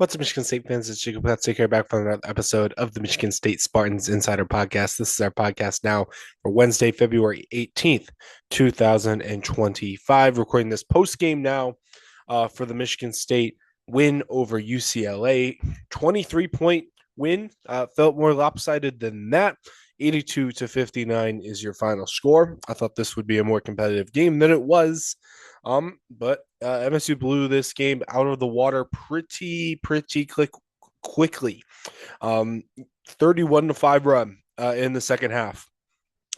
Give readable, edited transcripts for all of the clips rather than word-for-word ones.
What's up, Michigan State fans? It's Jacob. Let's take care back from another episode of the Michigan State Spartans Insider Podcast. This is our podcast now for Wednesday, February 18th, 2025. Recording this post game now for the Michigan State win over UCLA. 23-point win. Felt more lopsided than that. 82-59 is your final score. I thought this would be a more competitive game than it was. But MSU blew this game out of the water pretty quickly. 31-5 run in the second half.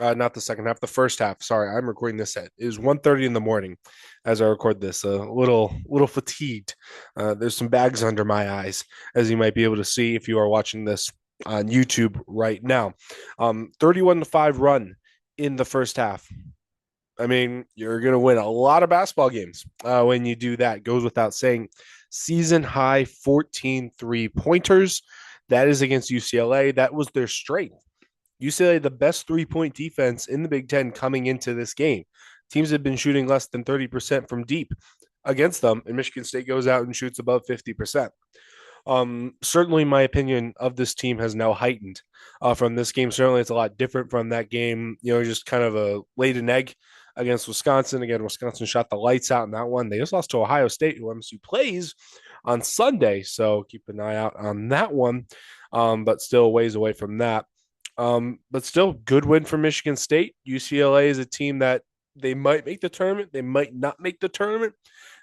Not the second half, the first half. Sorry, I'm recording this at it was 1:30 in the morning as I record this. A little fatigued. There's some bags under my eyes, as you might be able to see if you are watching this on YouTube right now. 31-5 run in the first half. I mean, you're going to win a lot of basketball games when you do that. Goes without saying. Season high 14 3-pointers. That is against UCLA. That was their strength. UCLA, the best 3-point defense in the Big Ten coming into this game. Teams have been shooting less than 30% from deep against them, and Michigan State goes out and shoots above 50%. Certainly, my opinion of this team has now heightened from this game. Certainly, it's a lot different from that game. Just kind of a laid an egg against Wisconsin. Again, Wisconsin shot the lights out in that one. They just lost to Ohio State, who MSU plays on Sunday. So keep an eye out on that one. But still ways away from that. But still, good win for Michigan State. UCLA is a team that they might make the tournament. They might not make the tournament.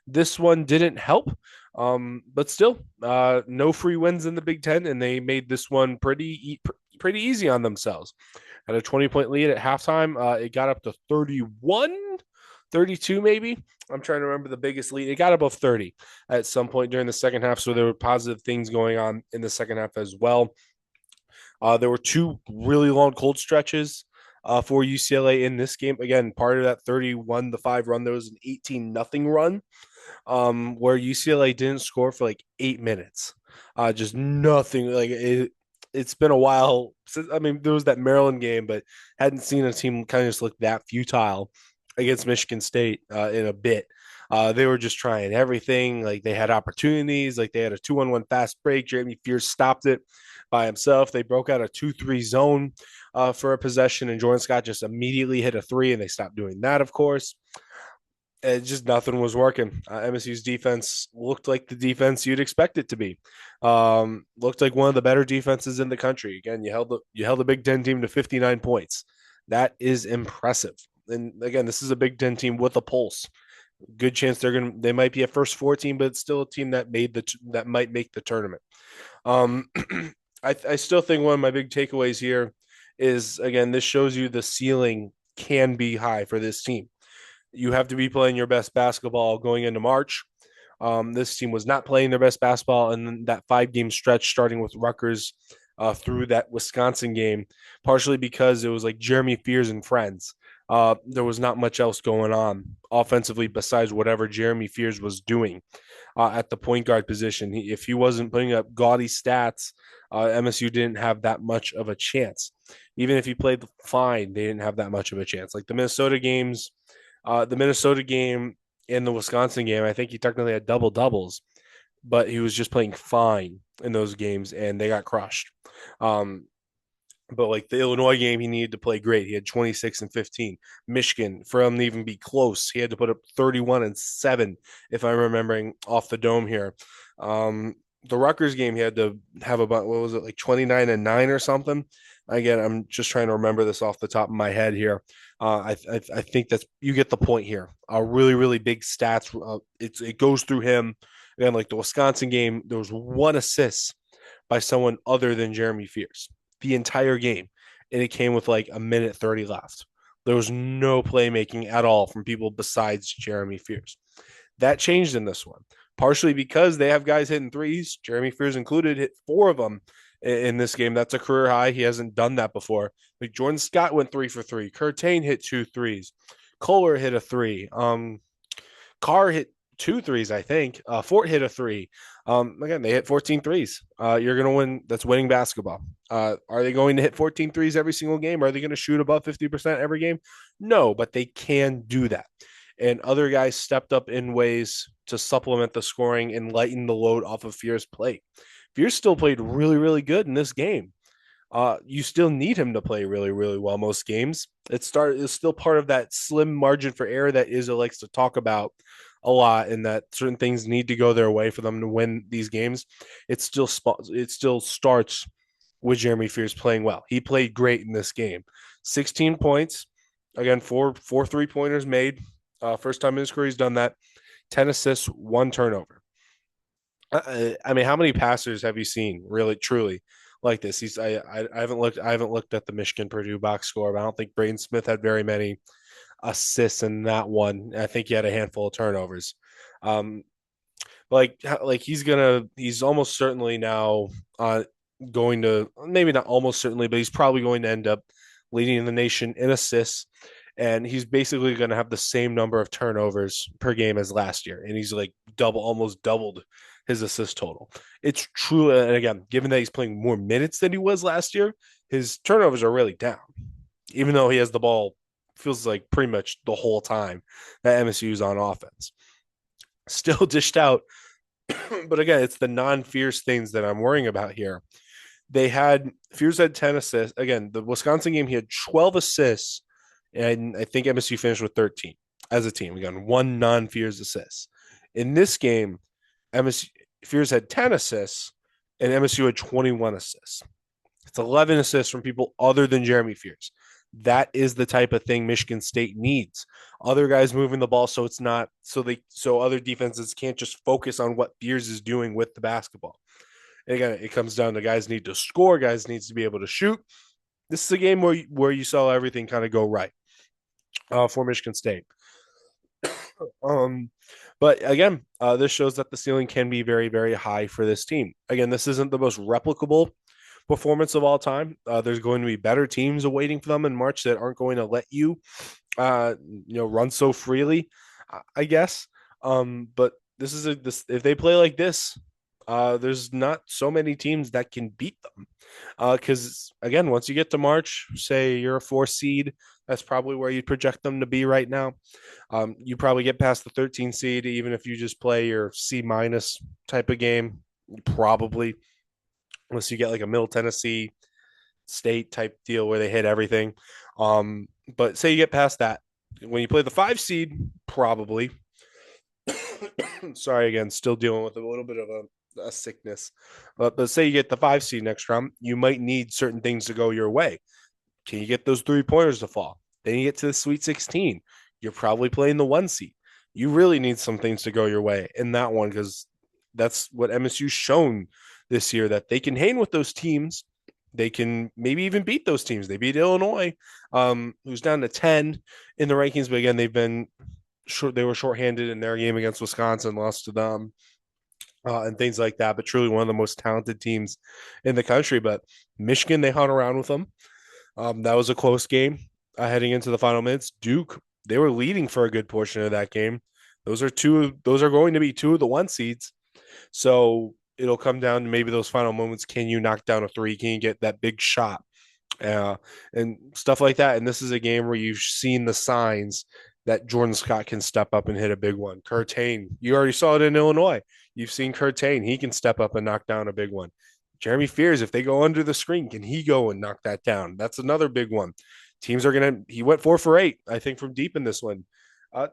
This one didn't help. But still, no free wins in the Big Ten, and they made this one pretty easy on themselves. Had a 20-point lead at halftime. It got up to 31, 32 maybe. I'm trying to remember the biggest lead. It got above 30 at some point during the second half, so there were positive things going on in the second half as well. There were two really long cold stretches for UCLA in this game. Again, part of that 31-5 run, there was an 18-0 run where UCLA didn't score for like 8 minutes. Just nothing. Like it's been a while since. I mean, there was that Maryland game, but hadn't seen a team kind of just look that futile against Michigan State in a bit. They were just trying everything. Like they had opportunities. Like they had a 2-on-1 fast break. Jeremy Fears stopped it by himself. They broke out a 2-3 zone for a possession, and Jordan Scott just immediately hit a three, and they stopped doing that, of course. It just nothing was working. MSU's defense looked like the defense you'd expect it to be. Looked like one of the better defenses in the country. Again, you held the Big Ten team to 59 points. That is impressive. And again, this is a Big Ten team with a pulse. Good chance they might be a first 14, but it's still a team that might make the tournament. I still think one of my big takeaways here is, again, this shows you the ceiling can be high for this team. You have to be playing your best basketball going into March. This team was not playing their best basketball in that 5-game stretch, starting with Rutgers through that Wisconsin game, partially because it was like Jeremy Fears and friends. There was not much else going on offensively besides whatever Jeremy Fears was doing at the point guard position. If he wasn't putting up gaudy stats, MSU didn't have that much of a chance. Even if he played fine, they didn't have that much of a chance. Like the Minnesota game and the Wisconsin game, I think he technically had double doubles, but he was just playing fine in those games, and they got crushed. But like the Illinois game, he needed to play great. He had 26 and 15. Michigan, for him to even be close, he had to put up 31 and 7, if I'm remembering off the dome here. The Rutgers game, he had to have about, what was it, like 29 and 9 or something. Again, I'm just trying to remember this off the top of my head here. I think that's, you get the point here. Really big stats. It goes through him. Again, like the Wisconsin game, there was one assist by someone other than Jeremy Fears the entire game, and it came with like a minute 30 left. There was no playmaking at all from people besides Jeremy Fears. That changed in this one, partially because they have guys hitting threes. Jeremy Fears included, hit 4 of them in this game. That's a career high. He hasn't done that before. Like Jordan Scott went 3 for 3. Curtain hit 2 threes. Kohler hit a 3. Carr hit 2 threes, I think. Fort hit a 3. Again, they hit 14 threes. You're going to win. That's winning basketball. Are they going to hit 14 threes every single game? Are they going to shoot above 50% every game? No, but they can do that. And other guys stepped up in ways to supplement the scoring and lighten the load off of Fear's plate. Fear still played really, really good in this game. You still need him to play really, really well most games. It's still part of that slim margin for error that Izzo likes to talk about a lot, and that certain things need to go their way for them to win these games. It still starts with Jeremy Fears playing well. He played great in this game. 16 points, again, four 3-pointers made. First time in his career he's done that. 10 assists, one turnover. I mean, how many passers have you seen really truly like this? I haven't looked at the Michigan Purdue box score, but I don't think Braden Smith had very many assists in that one. I think he had a handful of turnovers. Um, like he's almost certainly now going to, maybe not almost certainly, but he's probably going to end up leading the nation in assists, and he's basically going to have the same number of turnovers per game as last year, and he's like almost doubled his assist total. It's true, and again, given that he's playing more minutes than he was last year, his turnovers are really down, even though he has the ball. Feels like pretty much the whole time that MSU is on offense. Still dished out, but again, it's the non-fierce things that I'm worrying about here. Fears had 10 assists. Again, the Wisconsin game, he had 12 assists, and I think MSU finished with 13 as a team. Again, one non-Fears assist. In this game, MSU Fears had 10 assists, and MSU had 21 assists. It's 11 assists from people other than Jeremy Fears. That is the type of thing Michigan State needs. Other guys moving the ball, so it's not so other defenses can't just focus on what Fears is doing with the basketball. And again, it comes down to guys need to score, guys needs to be able to shoot. This is a game where you saw everything kind of go right for Michigan State. Um, but again, this shows that the ceiling can be very, very high for this team. Again, this isn't the most replicable performance of all time. There's going to be better teams awaiting for them in March that aren't going to let you, run so freely, I guess. But this if they play like this, there's not so many teams that can beat them. Because again, once you get to March, say you're a 4 seed, that's probably where you project them to be right now. You probably get past the 13 seed, even if you just play your C minus type of game. Probably, unless you get like a Middle Tennessee State type deal where they hit everything. But say you get past that, when you play the 5 seed, probably. Sorry again, still dealing with a little bit of a sickness. But say you get the 5 seed next round, you might need certain things to go your way. Can you get those 3-pointers to fall? Then you get to the Sweet 16. You're probably playing the 1 seed. You really need some things to go your way in that one, because that's what MSU's shown this year, that they can hang with those teams. They can maybe even beat those teams. They beat Illinois, who's down to 10 in the rankings, but again, they were shorthanded in their game against Wisconsin, lost to them, and things like that. But truly one of the most talented teams in the country. But Michigan, they hung around with them. That was a close game heading into the final minutes. Duke, they were leading for a good portion of that game. Those are going to be 2 of the 1 seeds. So it'll come down to maybe those final moments. Can you knock down a 3? Can you get that big shot? And stuff like that. And this is a game where you've seen the signs that Jordan Scott can step up and hit a big one. Curtain, you already saw it in Illinois. You've seen Curtain. He can step up and knock down a big one. Jeremy Fears, if they go under the screen, can he go and knock that down? That's another big one. Teams are going to, he went 4 for 8, I think, from deep in this one. I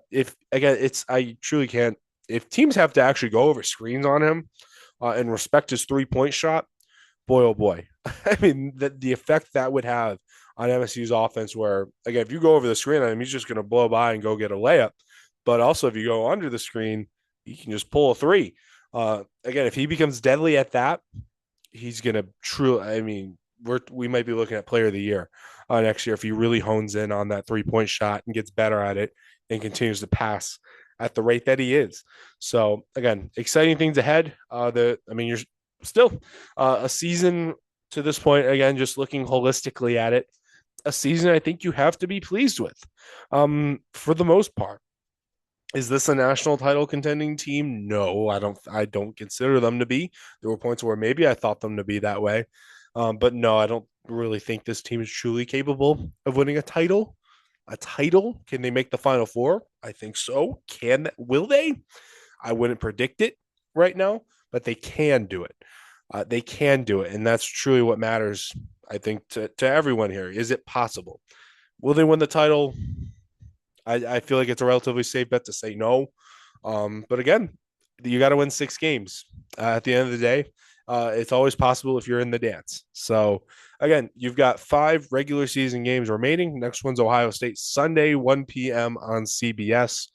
truly can't, if teams have to actually go over screens on him and respect his 3-point shot, boy, oh boy. I mean, the effect that would have on MSU's offense, where, again, if you go over the screen on him, he's just going to blow by and go get a layup. But also, if you go under the screen, he can just pull a 3. Again, if he becomes deadly at that, he's going to truly, I mean, we might be looking at player of the year next year if he really hones in on that 3-point shot and gets better at it and continues to pass at the rate that he is. So again, exciting things ahead. You're still a season to this point. Again, just looking holistically at it, a season I think you have to be pleased with, for the most part. Is this a national title contending team? No, I don't. I don't consider them to be. There were points where maybe I thought them to be that way, but no, I don't really think this team is truly capable of winning a title. A title? Can they make the Final Four? I think so. Will they? I wouldn't predict it right now, but they can do it. They can do it, and that's truly what matters. I think to everyone here. Is it possible? Will they win the title? I feel like it's a relatively safe bet to say no. But again, you got to win 6 games. At the end of the day, it's always possible if you're in the dance. So again, you've got 5 regular season games remaining. Next one's Ohio State Sunday, 1 p.m. on CBS.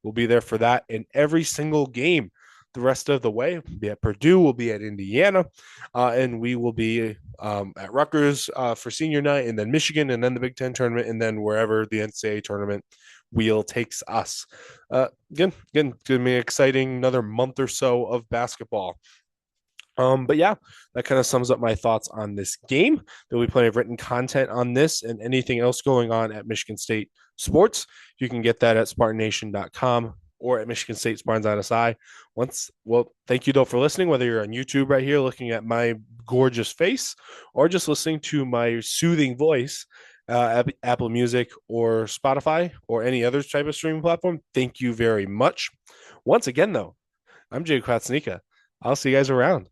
We'll be there for that in every single game. The rest of the way, we'll be at Purdue, we'll be at Indiana, and we will be at Rutgers for senior night, and then Michigan, and then the Big Ten tournament, and then wherever the NCAA tournament wheel takes us. Again, it's gonna be exciting. Another month or so of basketball. But yeah, that kind of sums up my thoughts on this game. There'll be plenty of written content on this and anything else going on at Michigan State Sports. You can get that at SpartanNation.com or at Michigan State Spartans ISI. Thank you though for listening, whether you're on YouTube right here looking at my gorgeous face or just listening to my soothing voice, Apple Music or Spotify or any other type of streaming platform. Thank you very much. Once again, though, I'm Jay Kratznika. I'll see you guys around.